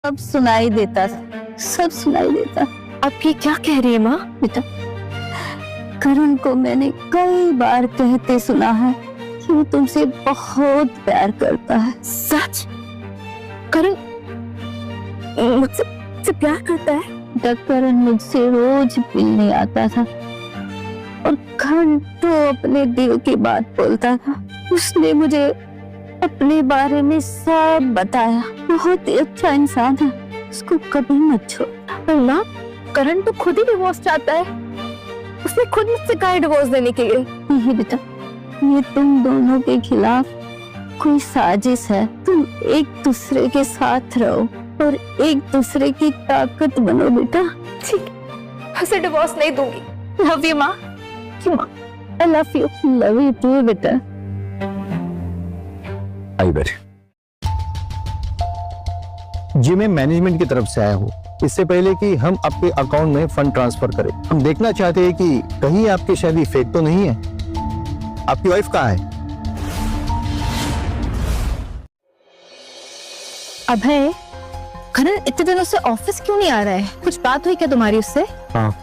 सब सुनाई देता था, सब सुनाई देता। आप ये क्या कह रही है माँ? बेटा, करण को मैंने कई बार कहते सुना है कि वो तुमसे बहुत प्यार करता है। सच? करण मुझसे प्यार करता है? बेटा, करण मुझसे रोज मिलने आता था और घंटों अपने दिल की बात बोलता था। उसने मुझे अपने बारे में सब बताया। बहुत ही अच्छा इंसान है, उसको कभी मत छोड़। माँ, करण तो खुद ही डिवोर्स चाहता है। उसने खुद मुझसे कहा है डिवोर्स देने के लिए। नहीं बेटा, ये तुम दोनों के खिलाफ कोई साजिश है। तुम एक दूसरे के साथ रहो और एक दूसरे की ताकत बनो बेटा। ठीक, उसे डिवोर्स नहीं दूंगी। लव यू माँ। क्यों माँ? I love you too बेटा। आई बैठे जी। मैं मैनेजमेंट की तरफ से आया हूँ। इससे पहले कि हम आपके अकाउंट में फंड ट्रांसफर करें, हम देखना चाहते हैं कि कहीं आपकी शादी फेक तो नहीं है। आपकी वाइफ कहाँ है? अभय, करण इतने दिनों से ऑफिस क्यों नहीं आ रहा है? कुछ बात हुई क्या तुम्हारी उससे? हाँ,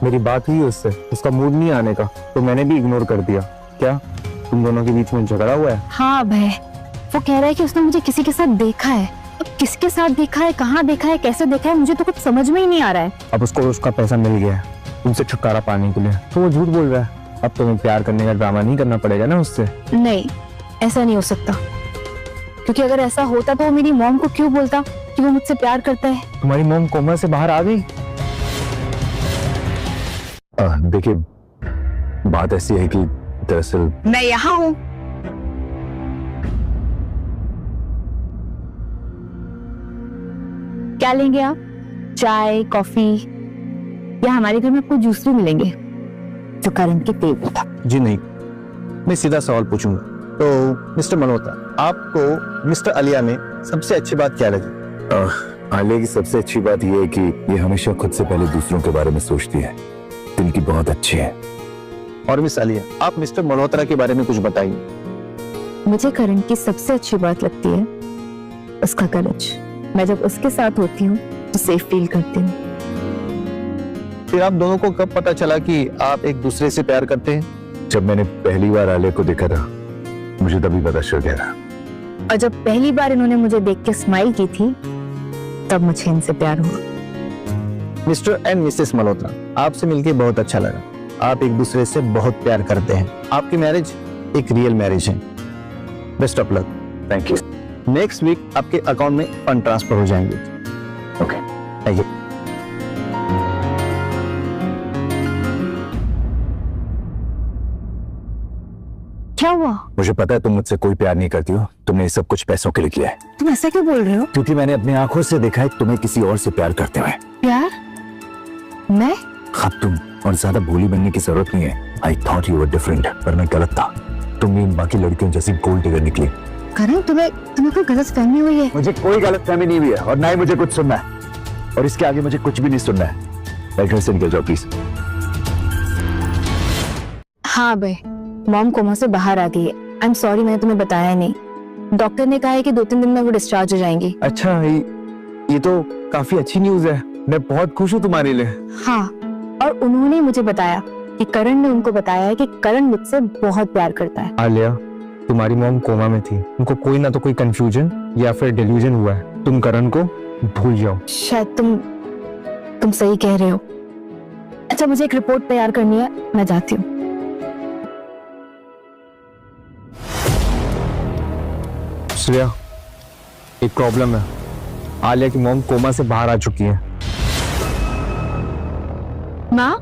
मेरी बात हुई उससे। उसका मूड नहीं आने का, तो मैंने भी इग्नोर कर दिया। क्या तुम दोनों के बीच में झगड़ा हुआ है? हाँ अभय, वो कह रहा है कि उसने मुझे किसी के साथ देखा है। अब किसके साथ देखा है, कहाँ देखा है, कैसे देखा है, मुझे तो कुछ समझ में ही नहीं आ रहा है। अब उसको उसका पैसा मिल गया है तुमसे छुटकारा पाने के लिए, तो वो झूठ बोल रहा है। अब तुम्हें प्यार करने का ड्रामा नहीं करना पड़ेगा ना उससे। नहीं, ऐसा नहीं हो सकता, क्योंकि अगर ऐसा होता तो वो मेरी मॉम को क्यों बोलता कि वो मुझसे प्यार करता है? तुम्हारी मॉम कोमा से बाहर आ गई? देखिए, बात ऐसी है कि दरअसल मैं यहाँ हूँ। क्या लेंगे आप? चाय, कॉफी, या हमारे घर में आपको जूस भी मिलेंगे जो करण के फेवरेट था। जी नहीं, मैं सीधा सवाल पूछूंगा। तो मिस्टर मल्होत्रा, आपको मिस्टर आलिया में सबसे अच्छी बात क्या लगी? आलिया की सबसे अच्छी बात यह है कि ये हमेशा खुद से पहले दूसरों के बारे में सोचती है। दिल की बहुत अच्छी है। और मिस आलिया, आप मिस्टर मल्होत्रा के बारे में कुछ बताइए। मुझे करण की सबसे अच्छी बात लगती है उसका करेज। मैं जब उसके साथ होती हूँ तो सेफ फील करती हूँ। फिर आप दोनों को कब पता चला कि आप एक दूसरे से प्यार करते हैं? जब मैंने पहली बार आलिया को देखा था, मुझे तभी पता चल गया था। और जब पहली बार इन्होंने मुझे देख के स्माइल की थी, तब मुझे इनसे प्यार हुआ। मिस्टर एंड मिसेस मल्होत्रा, आपसे मिलकर बहुत अच्छा लगा। आप एक दूसरे से बहुत प्यार करते हैं। आपकी मैरिज एक रियल मैरिज है। Best of luck. Thank you. Next week आपके अकाउंट में फंड ट्रांसफर हो जाएंगे। Okay, thank you. क्या हुआ? मुझे पता है तुम मुझसे कोई प्यार नहीं करती हो। तुमने ये सब कुछ पैसों के लिए किया है। तुम ऐसा क्यों बोल रहे हो? क्योंकि मैंने अपनी आंखों से देखा है तुम्हें किसी और से प्यार करते हुए। प्यार? मैं? अब तुम और ज्यादा भोली बनने की जरूरत नहीं है। I thought you were different, पर मैं गलत था। तुम इन बाकी लड़कियों जैसी गोल्ड डिगर निकली। करण, तुम्हें कोई गलतफहमी हुई है? मुझे कोई गलतफहमी नहीं हुई है और ना ही मुझे कुछ सुनना है। और इसके आगे मुझे कुछ भी नहीं सुनना है। घर से निकल जाओ प्लीज। हाँ भाई, मॉम कोमा से बाहर आ गई है। आई एम सॉरी, मैंने तुम्हें बताया नहीं। डॉक्टर ने कहा है कि 2-3 दिन में वो डिस्चार्ज हो जाएंगी। अच्छा, ये तो काफी अच्छी न्यूज है। मैं बहुत खुश हूँ तुम्हारे लिए। हाँ, और उन्होंने मुझे बताया कि करण ने उनको बताया है कि करण मुझसे बहुत प्यार करता है। आलिया, तुम्हारी मॉम कोमा में थी। उनको कोई ना तो कोई कंफ्यूजन या फिर डिल्यूजन हुआ है। तुम करण को भूल जाओ। शायद तुम सही कह रहे हो। अच्छा, मुझे एक रिपोर्ट तैयार करनी है, मैं जाती हूँ। श्रेया, एक प्रॉब्लम है। आलिया की मॉम कोमा से बाहर आ चुकी है। माँ?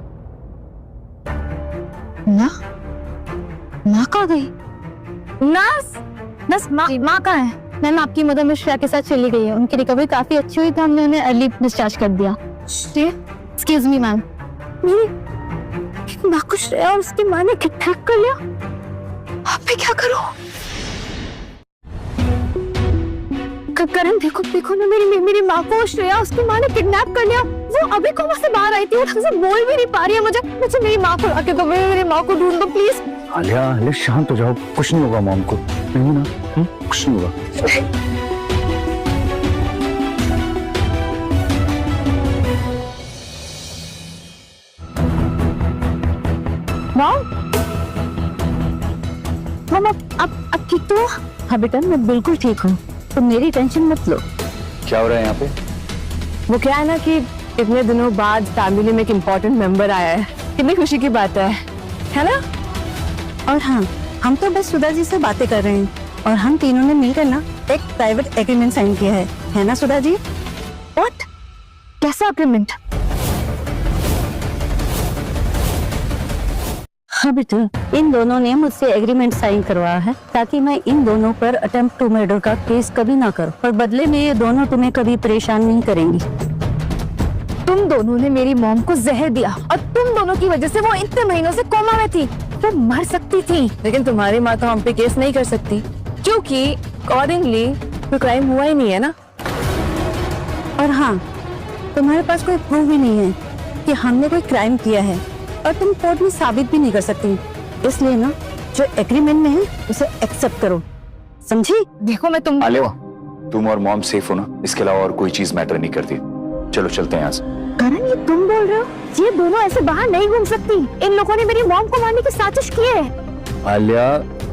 माँ कहाँ गई? नर्स, माँ कहाँ है? मैम, आपकी मदर मिस श्रेया के साथ चली गई है। उनकी रिकवरी काफी अच्छी हुई तो हमने उन्हें अर्ली डिस्चार्ज कर दिया। एक्सक्यूज मी मैम, मेरी माँ को श्रेया और उसकी माँ ने किडनैप कर लिया। अब मैं क्या करूँ? करण, देखो ना, मेरी माँ को श्रेया उसकी माँ ने किडनैप कर लिया। वो अभी कोमा से बाहर आई थी, वो ढंग से बोल भी नहीं पा रही है। मुझे मेरी माँ को लाके दो, मेरी माँ को ढूंढ दो प्लीज। आलिया, शांत हो जाओ। कुछ नहीं होगा मॉम को। नहीं ना, कुछ नहीं होगा। मॉम अब ठीक तो हो? हाँ बेटा, मैं बिल्कुल ठीक हूँ, तुम मेरी टेंशन मत लो। क्या हो रहा है यहाँ पे? वो क्या है ना कि इतने दिनों बाद फैमिली में एक इम्पोर्टेंट मेंबर आया है, कितनी खुशी की बात है ना? और हाँ, हम तो बस सुधा जी से बातें कर रहे हैं और हम तीनों ने मिलकर ना एक प्राइवेट एग्रीमेंट साइन किया है ना सुधा जी? व्हाट? कैसा एग्रीमेंट? हाँ बेटा, इन दोनों ने मुझसे एग्रीमेंट साइन करवाया है ताकि मैं इन दोनों पर अटेम्प्ट टू मर्डर का केस कभी ना करूं और बदले में ये दोनों तुम्हें कभी परेशान नहीं करेंगी। तुम दोनों ने मेरी मॉम को जहर दिया और तुम दोनों की वजह से वो इतने महीनों से कोमा में थी, वो मर सकती थी। लेकिन तुम्हारी माँ तो हम पे केस नहीं कर सकती क्योंकि अकॉर्डिंगली कोई क्राइम हुआ ही नहीं है ना। और हाँ, तुम्हारे पास कोई प्रूफ भी नहीं है कि हमने कोई क्राइम किया है और तुम कोर्ट में साबित भी नहीं कर सकती, इसलिए ना जो एग्रीमेंट में है उसे एक्सेप्ट करो, समझी? देखो मैं तुम आलिया, तुम और मॉम सेफ हो ना, इसके अलावा और कोई चीज मैटर नहीं करती। चलो चलते हैं यहाँ से। करण, ये तुम बोल रहे हो? ये दोनों ऐसे बाहर नहीं घूम सकती, इन लोगों ने मेरी मॉम को मारने की साजिश की है। आलिया,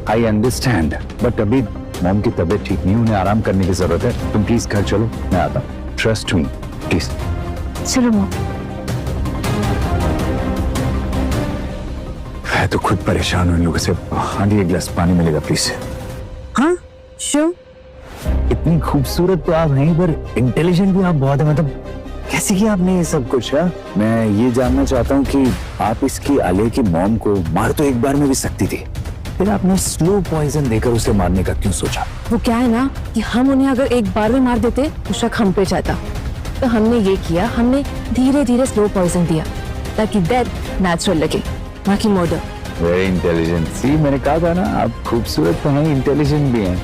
आई अंडरस्टैंड, बट अभी मॉम की तबीयत ठीक नहीं, उन्हें आराम करने की जरूरत है। तुम प्लीज घर चलो, मैं आता हूँ। Trust me please. चलो मॉम। मैं तो खुद परेशान हूँ इन लोगों से। आंटी, एक गिलास पानी मिलेगा प्लीज? हाँ श्योर। इतनी खूबसूरत तो आप हैं पर इंटेलिजेंट भी आप बहुत है, मतलब कैसे किया आपने ये सब कुछ? है मैं ये जानना चाहता हूँ कि आप इसकी आलिया की मॉम को मार तो एक बार में भी सकती थी, फिर आपने स्लो पॉइजन देकर उसे मारने का क्यों सोचा? वो क्या है ना कि हम उन्हें अगर एक बार में मार देते तो शक हम पे जाता, तो हमने ये किया, हमने धीरे धीरे स्लो पॉइजन दिया ताकि डेथ नेचुरल लगे, ना कि मर्डर। Very intelligent. सी, मैंने कहा था ना, आप खूबसूरत तो हैं, इंटेलिजेंट भी हैं।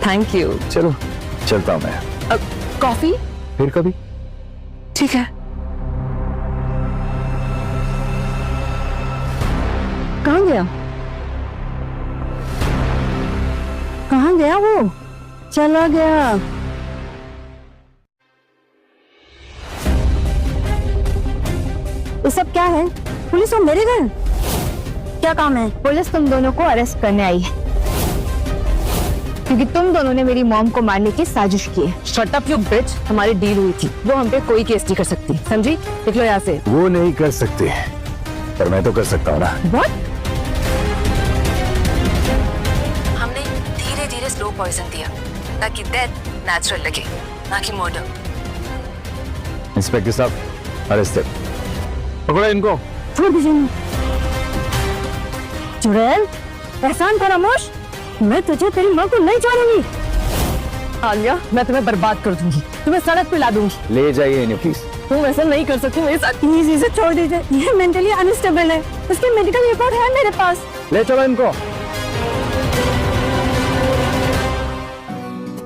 Thank you. चलो चलता हूँ मैं। कॉफी? फिर कभी। ठीक है। कहाँ गया? कहाँ गया वो? चला गया। ये सब क्या है? पुलिस हो मेरे घर? क्या काम है? पुलिस तुम दोनों को अरेस्ट करने आई है क्योंकि तुम दोनों ने मेरी मॉम को मारने की साजिश की है। शट अप यू बिच, हमारी डील हुई थी, वो हम पे कोई केस नहीं कर सकती, समझी? निकलो यहाँ से। वो नहीं कर सकते, पर मैं तो कर सकता हूँ ना। What? हमने धीरे धीरे स्लो पॉइजन दिया ताकि डेथ नेचुरल लगे, ना कि मर्डर। इंस्पेक्टर साहब, अरेस्ट पकड़ो इनको। छोड़ दीजिए। चुड़ैल, एहसान फरामोश, मैं तुझे तेरी माँ को नहीं छोड़ूंगी। आलिया, मैं तुम्हें बर्बाद कर दूंगी, तुम्हें सड़क पे ला दूंगी। ले जाइए इन्हें प्लीज। तुम ऐसा नहीं कर सकती मेरे साथ। प्लीज इसे छोड़ दीजिए, ये मेंटली अनस्टेबल है, इसकी मेडिकल रिपोर्ट है मेरे पास। ले चलो इनको।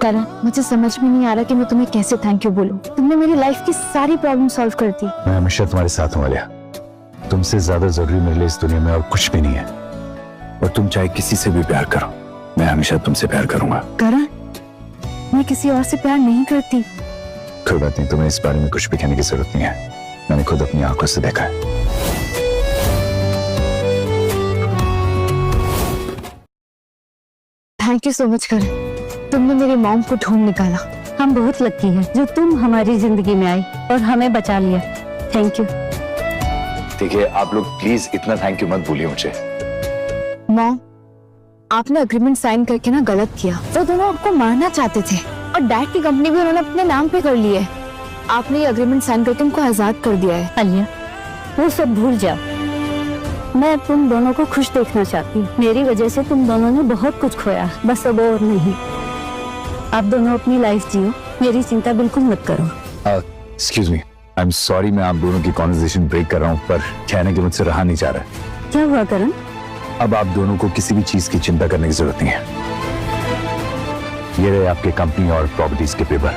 करण, मुझे समझ में नहीं आ रहा कि मैं तुम्हें कैसे थैंक यू बोलूं। तुमने मेरी लाइफ की सारी प्रॉब्लम सॉल्व कर दी। मैं हमेशा तुम्हारे साथ हूँ आलिया, तुमसे ज्यादा जरूरी मेरे लिए इस दुनिया में और कुछ भी नहीं है। और तुम चाहे किसी से भी प्यार करो, मैं हमेशा तुमसे प्यार करूंगा। करण, मैं किसी और से प्यार नहीं करती। कोई बात नहीं, तुम्हें इस बारे में कुछ भी कहने की जरूरत नहीं है, मैंने खुद अपनी आंखों से देखा है। थैंक यू सो मच करण, तुमने मेरी मॉम को ढूंढ निकाला। हम बहुत लकी हैं जो तुम हमारी जिंदगी में आई और हमें बचा लिया। Thank you. ठीक है, आप लोग प्लीज इतना थैंक यू मत भूलिए मुझे। मॉम, आपने एग्रीमेंट साइन करके ना गलत किया। वो दोनों आपको मारना चाहते थे और डैड की कंपनी भी उन्होंने अपने नाम पे कर ली है। आपने ये एग्रीमेंट साइन करके उनको आजाद कर दिया है। आलिया, वो सब भूल जाओ, मैं तुम दोनों को खुश देखना चाहती हूँ। मेरी वजह से तुम दोनों ने बहुत कुछ खोया, बस अब और नहीं। आप दोनों अपनी लाइफ जियो, मेरी चिंता बिल्कुल मत करो। Excuse me, I am sorry, मैं आप दोनों की कॉन्वर्सेशन ब्रेक कर रहा हूँ, पर कहने के मुझसे रहा नहीं जा रहा है। क्या हुआ करण? अब आप दोनों को किसी भी चीज की चिंता करने की जरूरत नहीं है। ये रहे आपके कंपनी और प्रॉपर्टीज के पेपर।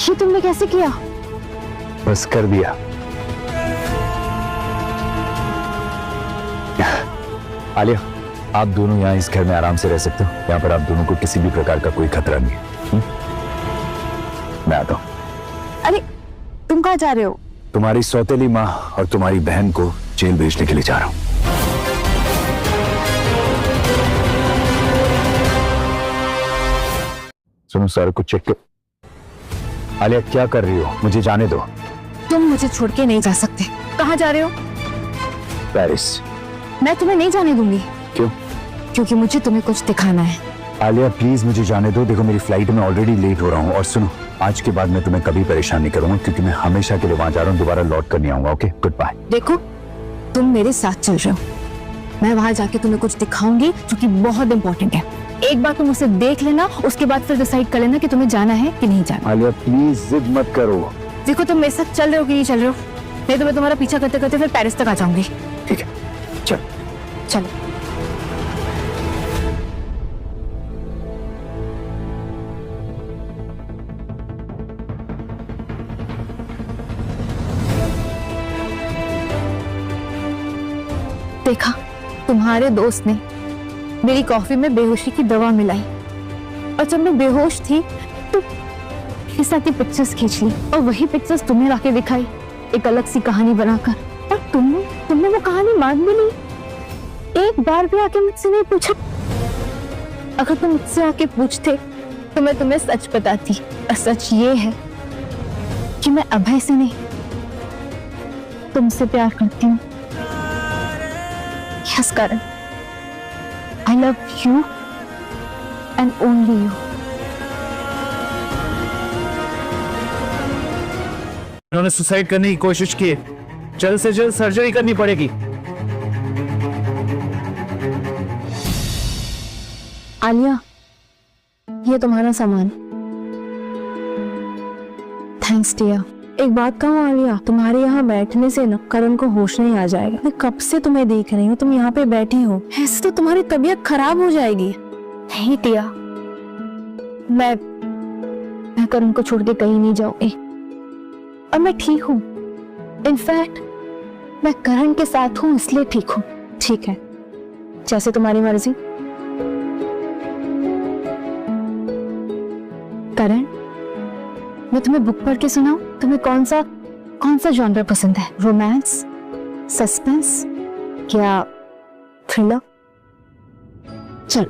ये तुमने कैसे किया? बस कर दिया। आलिया, आप दोनों यहाँ इस घर में आराम से रह सकते हो। यहाँ पर आप दोनों को किसी भी प्रकार का कोई खतरा नहीं है। मैं आता हूँ। अरे, तुम कहाँ जा रहे हो? तुम्हारी सौतेली माँ और तुम्हारी बहन को जेल भेजने के लिए जा रहा हूं। सुनो, सारा कुछ चेक कर। आलिया, क्या कर रही हो? मुझे जाने दो। तुम मुझे छोड़ के नहीं जा सकते। कहाँ जा रहे हो? पेरिस। मैं तुम्हें नहीं जाने दूंगी। क्यों? क्योंकि मुझे तुम्हें कुछ दिखाना है। आलिया प्लीज मुझे जाने दो। देखो मेरी फ्लाइट में ऑलरेडी लेट हो रहा हूँ। और सुनो, आज के बाद मैं तुम्हें कभी परेशान नहीं करूंगा, क्योंकि मैं हमेशा के लिए वहां जा रहा हूँ, दोबारा लौट कर नहीं आऊंगा। Okay, good bye. देखो, तुम मेरे साथ चल रहे हो, मैं वहां जाके तुम्हें कुछ दिखाऊंगी जो कि बहुत इंपॉर्टेंट है। एक बार तुम उसे देख लेना, उसके बाद फिर डिसाइड कर लेना कि तुम्हें जाना है कि नहीं जाना। आलिया प्लीज जिद मत करो। देखो, तुम मेरे साथ चल रहे हो कि नहीं चल रहे हो, नहीं तो मैं तुम्हारा पीछा करते करते फिर पेरिस तक आ जाऊंगी। ठीक है, चल। चलो। देखा, तुम्हारे दोस्त ने मेरी कॉफी में बेहोशी की दवा मिलाई, और जब मैं बेहोश थी तो मेरे साथ ये पिक्चर्स खींच ली, और वही पिक्चर्स तुम्हें लाके दिखाई, एक अलग सी कहानी बनाकर। और तुमने वो कहानी मान भी ली, एक बार भी आके मुझसे नहीं पूछा। अगर तुम मुझसे आके पूछते तो मैं तुम्हें सच बताती, और सच ये है कि मैं अभय से नहीं, तुमसे प्यार करती हूँ। Yes Karan, I love you and only you. उन्होंने सुसाइड करने की कोशिश की, जल्द से जल्द सर्जरी करनी पड़ेगी। आलिया, ये तुम्हारा सामान। Thanks dear. एक बात कहूँ आलिया, तुम्हारे यहाँ बैठने से ना करण को होश नहीं आ जाएगा। मैं कब से तुम्हें देख रही हूँ, तुम यहाँ पे बैठी हो, ऐसे तो तुम्हारी तबीयत खराब हो जाएगी। नहीं टिया, मैं करण को छोड़ के कहीं नहीं जाऊंगी, और मैं ठीक हूँ। इनफैक्ट मैं करण के साथ हूँ, इसलिए ठीक हूँ। ठीक है, जैसे तुम्हारी मर्जी। करण, मैं तुम्हें बुक पढ़ के सुनाऊं? तुम्हें कौन सा जॉनर पसंद है? रोमांस, सस्पेंस या थ्रिलर? चल,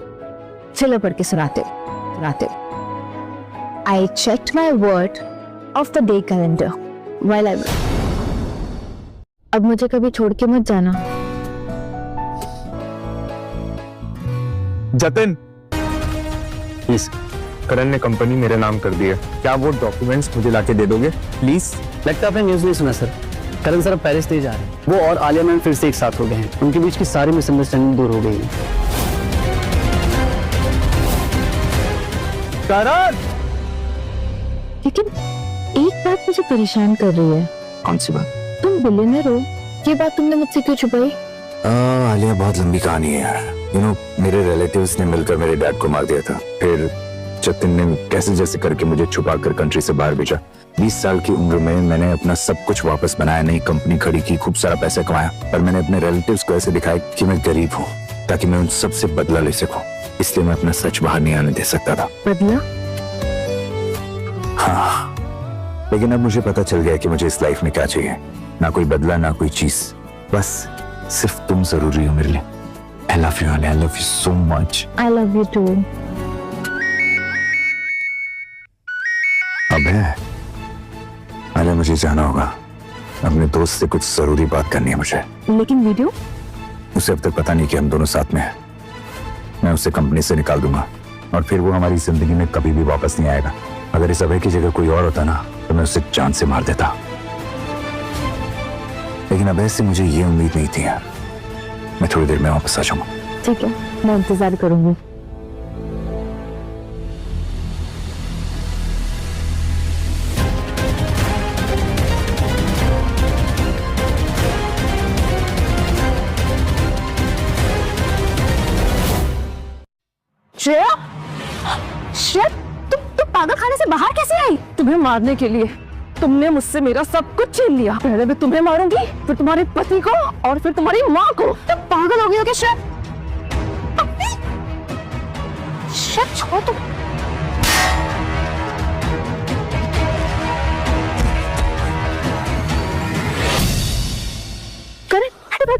थ्रिलर पढ़ के सुनाते। I checked my word of the day calendar while I was. अब मुझे कभी छोड़ के मत जाना। जतिन, प्लीज, करण ने कंपनी मेरे नाम कर दी है, क्या वो डॉक्यूमेंट्स मुझे लाके दे दोगे प्लीज? लगता है आपने न्यूज़ नहीं सुना सर। करण सर अब पेरिस नहीं जा रहे हैं। वो और आलिया मैम फिर से एक साथ हो गए हैं। उनके बीच की सारी मिसअंडरस्टैंडिंग दूर हो गई है। करण! लेकिन एक बात मुझे परेशान कर रही है। कौन सी बात? तुम बिलियनर हो, ये बात तुमने मुझसे क्यों छुपाई? आलिया बहुत लंबी कहानी है यार। यू नो, मेरे रिलेटिव्स ने मिलकर मेरे डैड को मार दिया था। फिर जतिन ने कैसे जैसे करके मुझे छुपा कर कंट्री से बाहर भेजा। 20 साल की उम्र में मैंने अपना सब कुछ वापस बनाया, नई कंपनी खड़ी की, खूब सारा पैसा कमाया, पर मैंने अपने रिलेटिव्स को ऐसे दिखाया कि मैं गरीब हूँ, ताकि मैं उन सबसे बदला ले सकूं। इसलिए मैं अपना सच बाहर नहीं आने दे सकता था। बदला? हाँ, लेकिन अब मुझे पता चल गया कि मुझे इस लाइफ में क्या चाहिए। ना कोई बदला, ना कोई चीज, बस सिर्फ तुम जरूरी हो मेरे लिए। I love you, I love you so much. I love you too. अब है अरे, मुझे जाना होगा। अपने दोस्त से कुछ जरूरी बात करनी है मुझे। लेकिन वीडियो? उसे अब तक पता नहीं कि हम दोनों साथ में हैं। मैं उसे कंपनी से निकाल दूंगा, और फिर वो हमारी जिंदगी में कभी भी वापस नहीं आएगा। अगर इस अभय की जगह कोई और होता ना, तो मैं उसे जान से मार देता। लेकिन अभय से मुझे ये उम्मीद नहीं थी यार। मैं थोड़ी देर में वापस आ जाऊंगा। ठीक है, मैं इंतजार करूंगी। श्रेया, तुम पागल खाने से बाहर कैसे आई? तुम्हें मारने के लिए। तुमने मुझसे मेरा सब कुछ छीन लिया। पहले मैं तुम्हें मारूंगी, फिर तुम्हारे पति को, और फिर तुम्हारी माँ को। तुम पागल हो गई हो क्या श्रेया? श्रेया, छोड़ो तुम।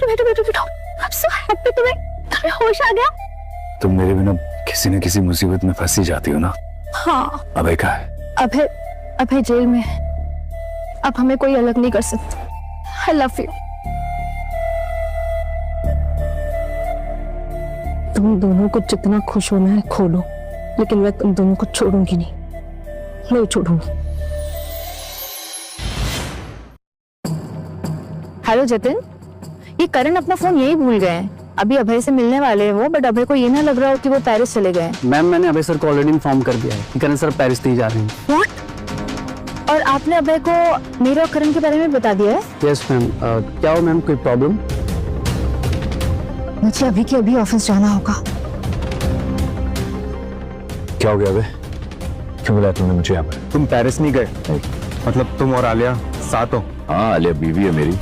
बैठो बैठो बैठो। I'm so happy तुम्हें होश आ गया। तुम मेरे बिना किसी न किसी मुसीबत में फंसी जाती हो ना। हाँ। अभय कहाँ है? अभय जेल में है। अब हमें कोई अलग नहीं कर सकता। I love you। तुम दोनों को जितना खुश होना है खो लो, लेकिन मैं तुम दोनों को छोड़ूंगी नहीं, नहीं छोड़ूंगी। हेलो जतिन, ये करण अपना फोन यही भूल गए हैं। अभी अभय से मिलने वाले हैं वो, बट अभय को ये ना लग रहा हो कि वो पेरिस चले गए। मैम मैंने अभय सर को ऑलरेडी इन्फॉर्म कर दिया है कि करण सर पेरिस नहीं जा रहे हैं। व्हाट? और आपने अभय को मेरे और करण के बारे में बता दिया है? Yes ma'am. क्या हो मैम, कोई प्रॉब्लम? मुझे अभी के अभी ऑफिस जाना होगा। क्या हो गया अभय? क्यों बुलाया तुमने मुझे यहाँ पर? तुम पेरिस नहीं गए? मतलब तुम और आलिया साथ हो? हाँ, आलिया बीवी है मेरी।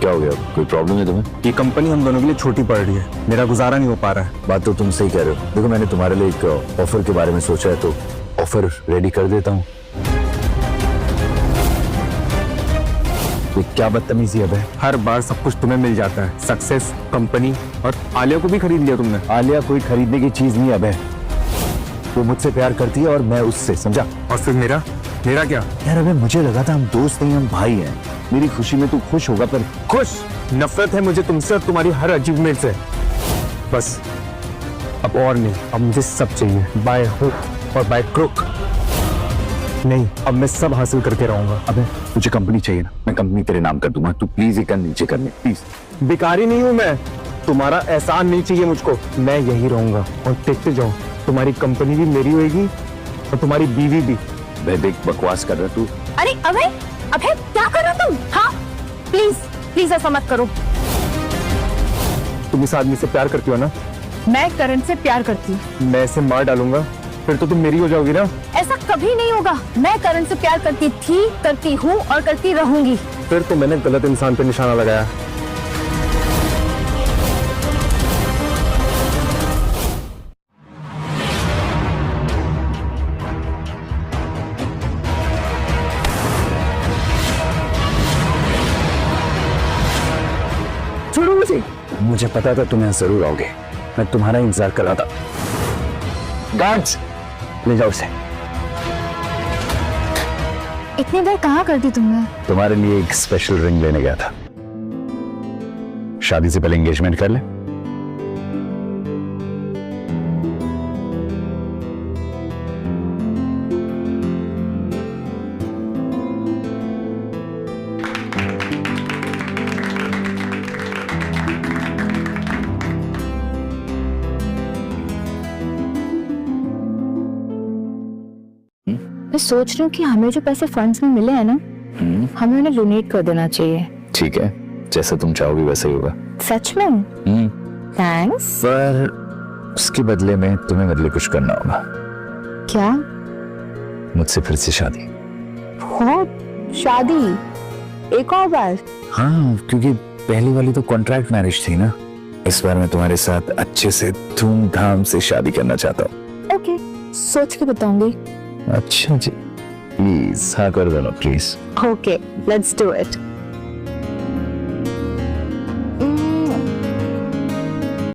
क्या हो गया? कोई प्रॉब्लम है तुम्हें? ये कंपनी हम दोनों के लिए छोटी पड़ रही है, मेरा गुजारा नहीं हो पा रहा है। बात तो तुम सही कह रहे हो। देखो, मैंने तुम्हारे लिए एक ऑफर के बारे में सोचा है, तो ऑफर रेडी कर देता हूँ। ये क्या बदतमीजी है भाई? हर बार सब कुछ तुम्हें मिल जाता है, सक्सेस, कंपनी, और आलिया को भी खरीद लिया तुमने। आलिया कोई खरीदने की चीज नहीं है अभय। वो मुझसे प्यार करती है और मैं उससे, समझा? और फिर मेरा क्या? यार अबे, मुझे लगा था हम दोस्त नहीं, हम भाई हैं। मेरी खुशी में तू खुश होगा, पर खुश? नफरत है मुझे तुमसे और तुम्हारी हर अचीवमेंट से। बस अब और नहीं, अब मुझे सब चाहिए, बाय हुक और बाय क्रुक। नहीं, अब मैं सब हासिल करके रहूंगा। अबे, मुझे कंपनी चाहिए ना, मैं कंपनी तेरे नाम कर दूंगा। तू प्लीज एक नीचे कर ले, प्लीज। भिखारी नहीं हूं मैं, तुम्हारा एहसान नहीं चाहिए मुझको। मैं यही रहूंगा और देखते जाओ, तुम्हारी कंपनी भी मेरी होगी और तुम्हारी बीवी भी। भाई देख, बकवास कर रहा तू। अरे अभय, अभय क्या कर रहे हो तुम? हाँ प्लीज प्लीज ऐसा मत करो। तुम इस आदमी से प्यार करती हो ना? मैं करण से प्यार करती हूँ। मैं इसे मार डालूंगा, फिर तो तुम मेरी हो जाओगी ना? ऐसा कभी नहीं होगा। मैं करण से प्यार करती थी, करती हूँ और करती रहूंगी। फिर तो मैंने गलत इंसान पे निशाना लगाया। छोड़ो मुझे पता था तुम यहाँ जरूर आओगे। मैं तुम्हारा इंतजार कर रहा था। गार्ड्स, ले जाओ उसे। इतनी देर कहाँ कर दी तुमने? तुम्हारे लिए एक स्पेशल रिंग लेने गया था। शादी से पहले एंगेजमेंट कर ले। मैं सोच रही हूँ कि हमें जो पैसे फंड्स में मिले हैं ना, हमें उन्हें डोनेट कर देना चाहिए। ठीक है, जैसा तुम चाहोगी वैसा ही होगा। सच में? थैंक्स। पर उसके बदले में तुम्हें मेरे लिए कुछ करना होगा। क्या? मुझसे फिर से शादी। हो? शादी एक और बार? हाँ, क्योंकि पहली वाली तो कॉन्ट्रैक्ट मैरिज थी ना। इस बार मैं तुम्हारे साथ अच्छे से धूमधाम से शादी करना चाहता हूँ। ओके, सोच के बताऊंगी। अच्छा जी, प्लीज हाँ कर दो ना, please. Okay, let's do it.